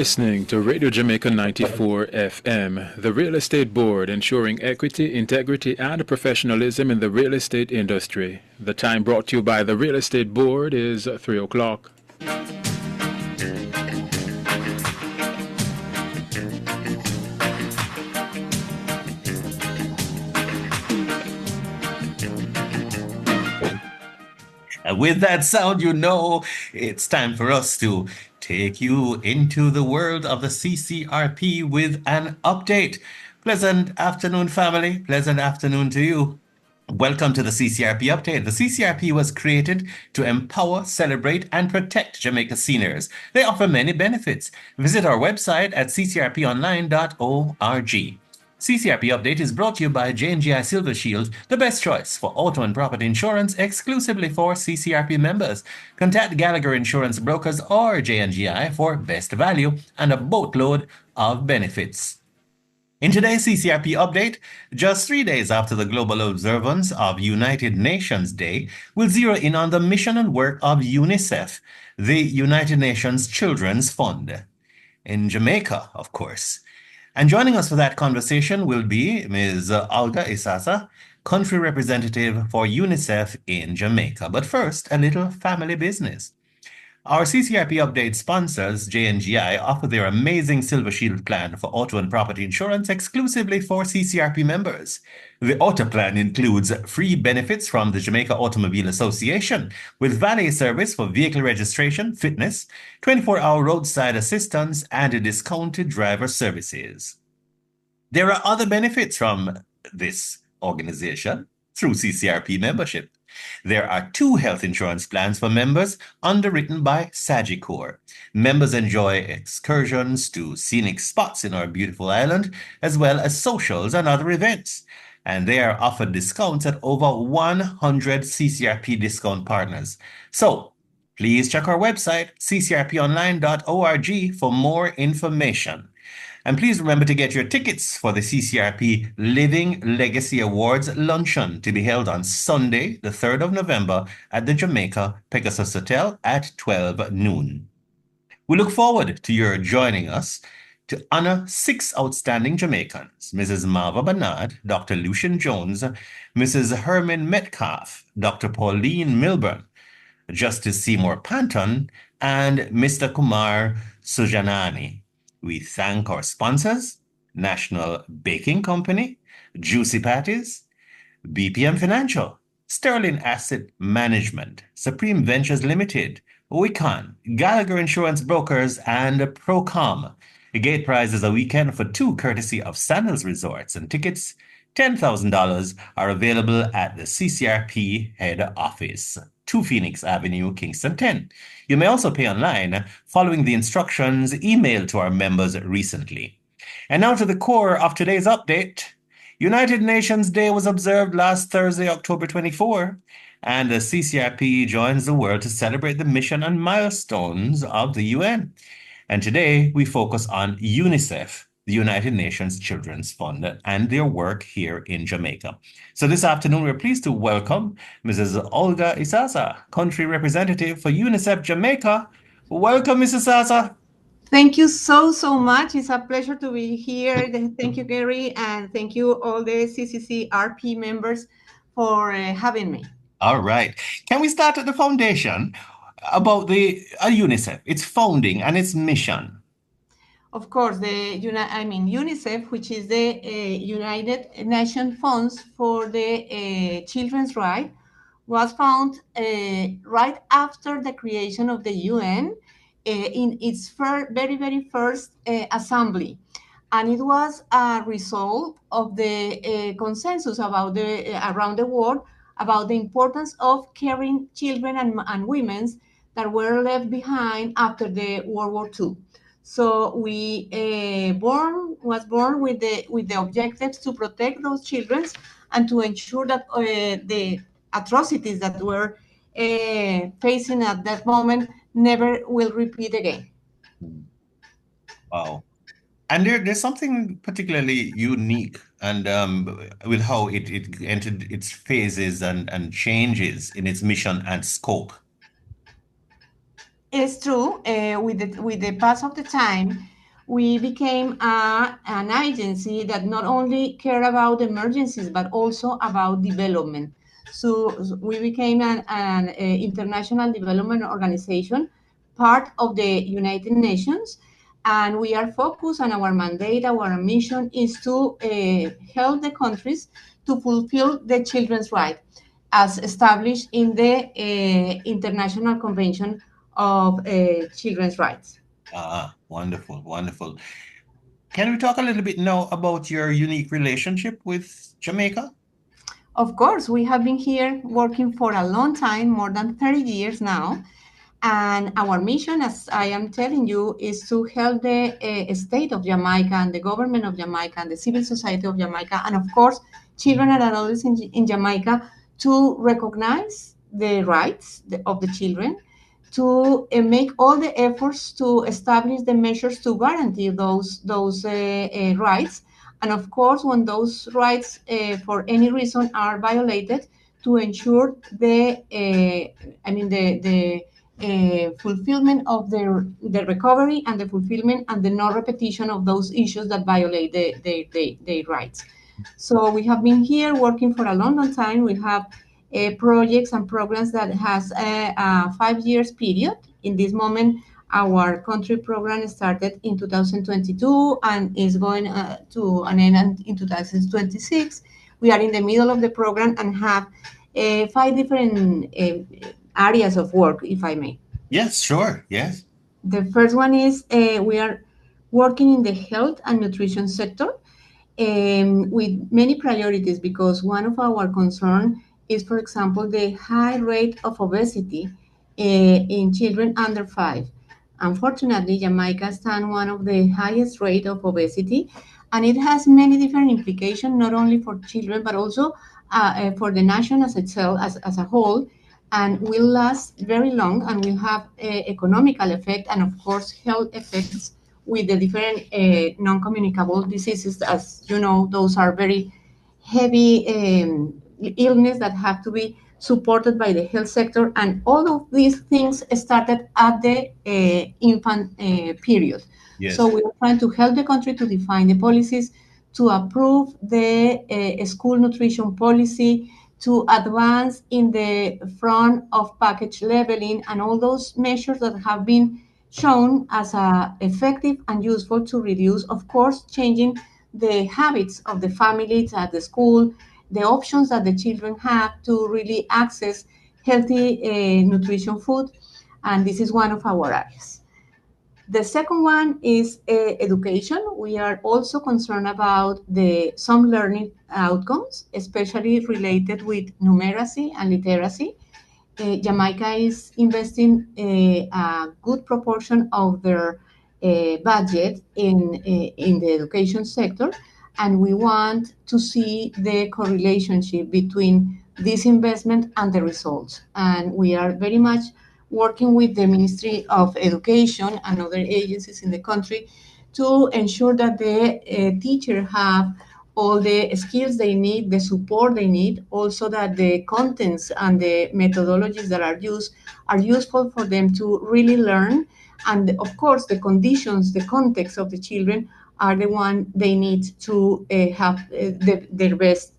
listening to Radio Jamaica 94 FM, the Real Estate Board, ensuring equity, integrity, and professionalism in the real estate industry. The time brought to you by the Real Estate Board is 3 o'clock. And with that sound, you know it's time for us to take you into the world of the CCRP with an update. Pleasant afternoon, family. Pleasant afternoon to you. Welcome to the CCRP update. The CCRP was created to empower, celebrate, and protect Jamaica seniors. They offer many benefits. Visit our website at ccrponline.org. CCRP Update is brought to you by J&GI Silver Shield, the best choice for auto and property insurance exclusively for CCRP members. Contact Gallagher Insurance Brokers or J&GI for best value and a boatload of benefits. In today's CCRP Update, just 3 days after the global observance of United Nations Day, we'll zero in on the mission and work of UNICEF, the United Nations Children's Fund. In Jamaica, of course. And joining us for that conversation will be Ms. Olga Isasa, country representative for UNICEF in Jamaica. But first, a little family business. Our CCRP Update sponsors, J&GI, offer their amazing Silver Shield plan for auto and property insurance exclusively for CCRP members. The auto plan includes free benefits from the Jamaica Automobile Association, with valet service for vehicle registration, fitness, 24-hour roadside assistance, and discounted driver services. There are other benefits from this organization through CCRP membership. There are 2 health insurance plans for members underwritten by Sagicor. Members enjoy excursions to scenic spots in our beautiful island, as well as socials and other events. And they are offered discounts at over 100 CCRP discount partners. So please check our website, ccrponline.org, for more information. And please remember to get your tickets for the CCRP Living Legacy Awards luncheon to be held on Sunday, the 3rd of November at the Jamaica Pegasus Hotel at 12 noon. We look forward to your joining us to honor 6 outstanding Jamaicans: Mrs. Marva Bernard, Dr. Lucian Jones, Mrs. Herman Metcalf, Dr. Pauline Milburn, Justice Seymour Panton, and Mr. Kumar Sujanani. We thank our sponsors, National Baking Company, Juicy Patties, BPM Financial, Sterling Asset Management, Supreme Ventures Limited, Wicon, Gallagher Insurance Brokers, and Procom. The gate prize is a weekend for 2 courtesy of Sandals Resorts, and tickets, $10,000, are available at the CCRP head office, 2 Phoenix Avenue, Kingston 10. You may also pay online following the instructions emailed to our members recently. And now to the core of today's update. United Nations Day was observed last Thursday, October 24, and the CCRP joins the world to celebrate the mission and milestones of the UN. And today we focus on UNICEF, the United Nations Children's Fund, and their work here in Jamaica. So this afternoon, we're pleased to welcome Mrs. Olga Isasa, country representative for UNICEF Jamaica. Welcome, Mrs. Isasa. Thank you so much. It's a pleasure to be here. Thank you, Gary, and thank you all the CCCRP members for having me. All right. Can we start at the foundation about the UNICEF, its founding and its mission? Of course, UNICEF, which is the United Nations Funds for the Children's Right, was found right after the creation of the UN in its very first assembly. And it was a result of the consensus about around the world about the importance of caring children and women that were left behind after the World War II. So we was born with the objectives to protect those children and to ensure that the atrocities that were facing at that moment never will repeat again. Wow. And there's something particularly unique and with how it entered its phases and changes in its mission and scope. It's true. With the pass of the time, we became an agency that not only care about emergencies but also about development. So we became an international development organization, part of the United Nations, and we are focused on our mandate. Our mission is to help the countries to fulfill the children's right as established in the International Convention of Children's Rights. Ah, wonderful, wonderful. Can we talk a little bit now about your unique relationship with Jamaica? Of course, we have been here working for a long time, more than 30 years now. And our mission, as I am telling you, is to help the state of Jamaica and the government of Jamaica and the civil society of Jamaica, and of course, children and adults in Jamaica to recognize the rights of the children, to make all the efforts to establish the measures to guarantee those rights, and of course, when those rights for any reason are violated, to ensure the fulfillment of the recovery and the fulfillment and the no repetition of those issues that violate the rights. So we have been here working for a long, long time. We have projects and programs that has a 5 years period. In this moment, our country program started in 2022 and is going to an end in 2026. We are in the middle of the program and have five different areas of work, if I may. Yes, sure. Yes. The first one is we are working in the health and nutrition sector with many priorities because one of our concern is, for example, the high rate of obesity in children under 5. Unfortunately, Jamaica stands one of the highest rate of obesity, and it has many different implications, not only for children but also for the nation as itself, as a whole, and will last very long and will have economical effect and, of course, health effects with the different non-communicable diseases. As you know, those are very heavy illness that have to be supported by the health sector. And all of these things started at the infant period. So Yes. we are trying to help the country to define the policies, to approve the school nutrition policy, to advance in the front of package labeling and all those measures that have been shown as effective and useful to reduce, of course, changing the habits of the families at the school, the options that the children have to really access healthy nutrition food. And this is one of our areas. The second one is education. We are also concerned about some learning outcomes, especially related with numeracy and literacy. Jamaica is investing a good proportion of their budget in the education sector, and we want to see the correlation between this investment and the results. And we are very much working with the Ministry of Education and other agencies in the country to ensure that the teacher have all the skills they need, the support they need, also that the contents and the methodologies that are used are useful for them to really learn. And of course, the conditions, the context of the children are the one they need to have their best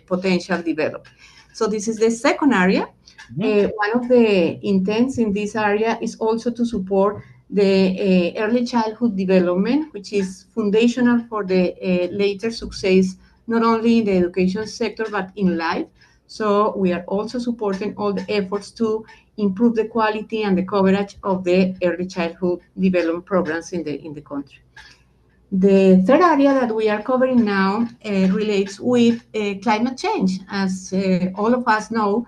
potential developed. So this is the second area. Mhm. One of the intents in this area is also to support the early childhood development, which is foundational for the later success, not only in the education sector, but in life. So we are also supporting all the efforts to improve the quality and the coverage of the early childhood development programs in the country. The third area that we are covering now relates with climate change. As all of us know,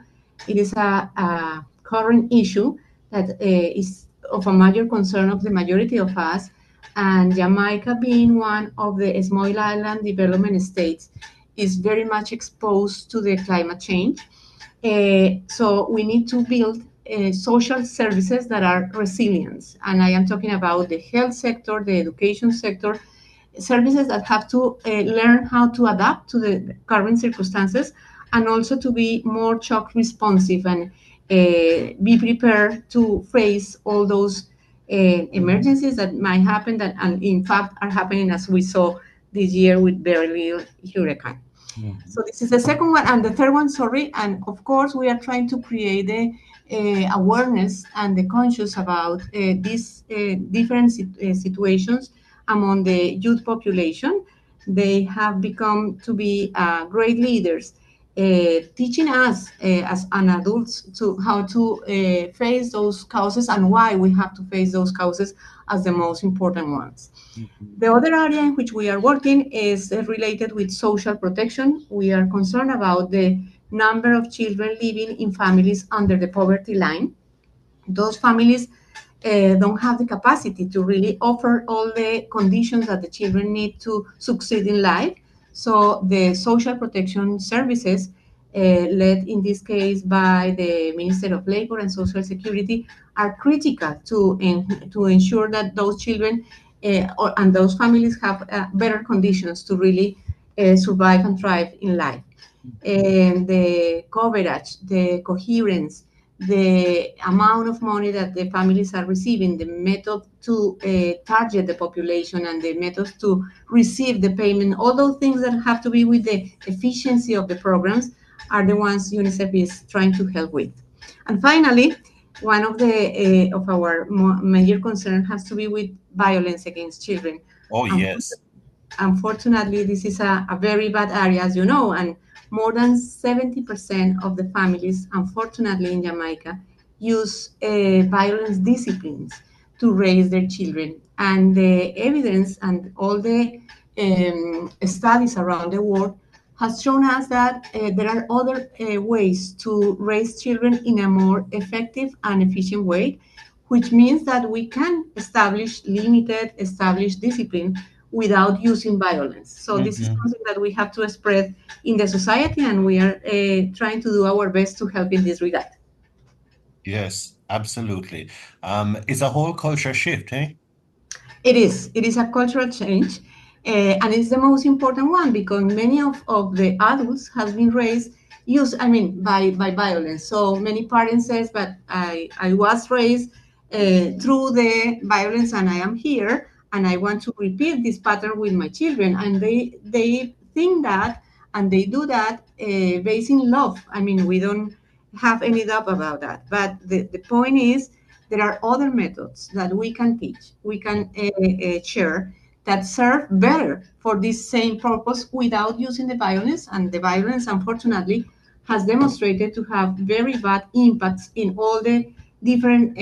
it is a current issue that is of a major concern of the majority of us. And Jamaica, being one of the small island development states, is very much exposed to the climate change. So we need to build social services that are resilient. And I am talking about the health sector, the education sector, services that have to learn how to adapt to the current circumstances and also to be more shock responsive and be prepared to face all those emergencies that might happen that, and in fact, are happening as we saw this year with Beryl hurricane. Mhm. So this is the second one, and the third one, sorry. And of course, we are trying to create the awareness and the conscious about these different situations among the youth population. They have become to be great leaders, teaching us as an adults to how to face those causes and why we have to face those causes as the most important ones. Mhm. The other area in which we are working is related with social protection. We are concerned about the number of children living in families under the poverty line. Those families don't have the capacity to really offer all the conditions that the children need to succeed in life. So the social protection services, led in this case by the Minister of Labor and Social Security, are critical to ensure that those children and those families have better conditions to really survive and thrive in life. And the coverage, the coherence, the amount of money that the families are receiving, the method to target the population, and the methods to receive the payment, all those things that have to be with the efficiency of the programs are the ones UNICEF is trying to help with. And finally, one of the of our major concern has to be with violence against children. Oh, yes. Unfortunately, unfortunately, this is a very bad area, as you know, and more than 70% of the families, unfortunately, in Jamaica, use violence disciplines to raise their children. And the evidence and all the studies around the world has shown us that there are other ways to raise children in a more effective and efficient way, which means that we can establish limited, established discipline without using violence. So this is Mhm. something that we have to spread in the society, and we are trying to do our best to help in this regard. Yes, absolutely. It's a whole culture shift, eh? It is. It is a cultural change, and it's the most important one because many of the adults has been raised by violence. So many parents says, but I was raised through the violence, and I am here, and I want to repeat this pattern with my children, and they think that, and they do that based in love. I mean, we don't have any doubt about that. But the point is there are other methods that we can teach, we can share that serve better for this same purpose without using the violence. And the violence, unfortunately, has demonstrated to have very bad impacts in all the different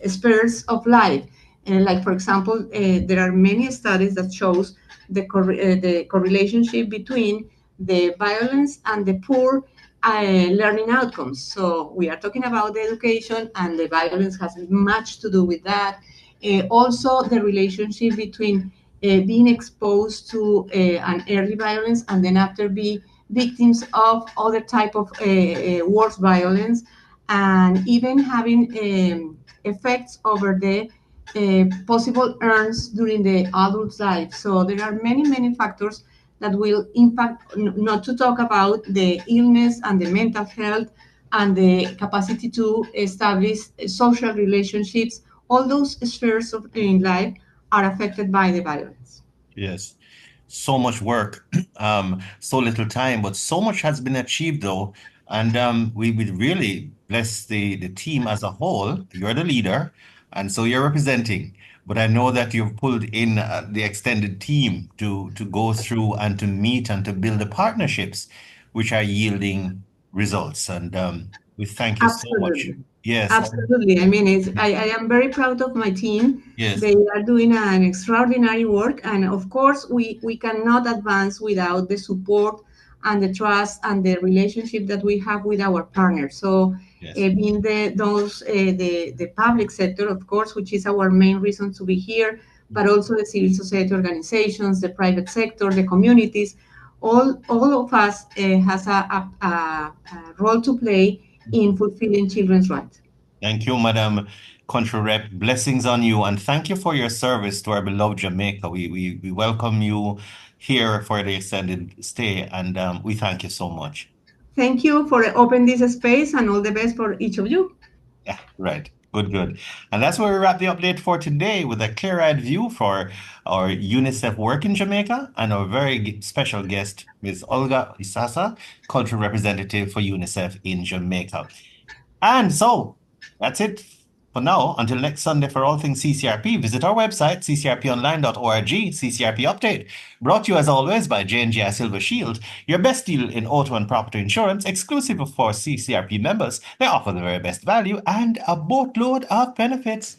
spheres of life. And like, for example, there are many studies that shows the correlationship between the violence and the poor learning outcomes. So we are talking about the education, and the violence has much to do with that. Also, the relationship between being exposed to an early violence and then after be victims of other type of worse violence, and even having effects over the possible earns during the adult life. So there are many factors that will impact, not to talk about the illness and the mental health and the capacity to establish social relationships. All those spheres of in life are affected by the violence. Yes. So much work, so little time, but so much has been achieved though. And we really bless the team as a whole. You're the leader, and so you're representing. But I know that you've pulled in the extended team to go through and to meet and to build the partnerships, which are yielding results. And we thank you so much. Absolutely. Yes. Absolutely. I mean, I am very proud of my team. Yes. They are doing an extraordinary work. And of course, we cannot advance without the support and the trust and the relationship that we have with our partners. So, Yes. being the public sector, of course, which is our main reason to be here, but also the civil society organizations, the private sector, the communities, all of us has a role to play in fulfilling children's rights. Thank you, Madam Country Rep. Blessings on you, and thank you for your service to our beloved Jamaica. We welcome you here for the extended stay, and we thank you so much. thank you for opening this space, and all the best for each of you. Yeah, right. Good. And that's where we wrap the update for today with a clear-eyed view for our UNICEF work in Jamaica and our very special guest, Ms. Olga Isasa, cultural representative for UNICEF in Jamaica. And so that's it for now. Until next Sunday for all things CCRP, visit our website, ccrponline.org, CCRP Update. Brought to you as always by J&J Silver Shield, your best deal in auto and property insurance, exclusive for CCRP members. They offer the very best value and a boatload of benefits.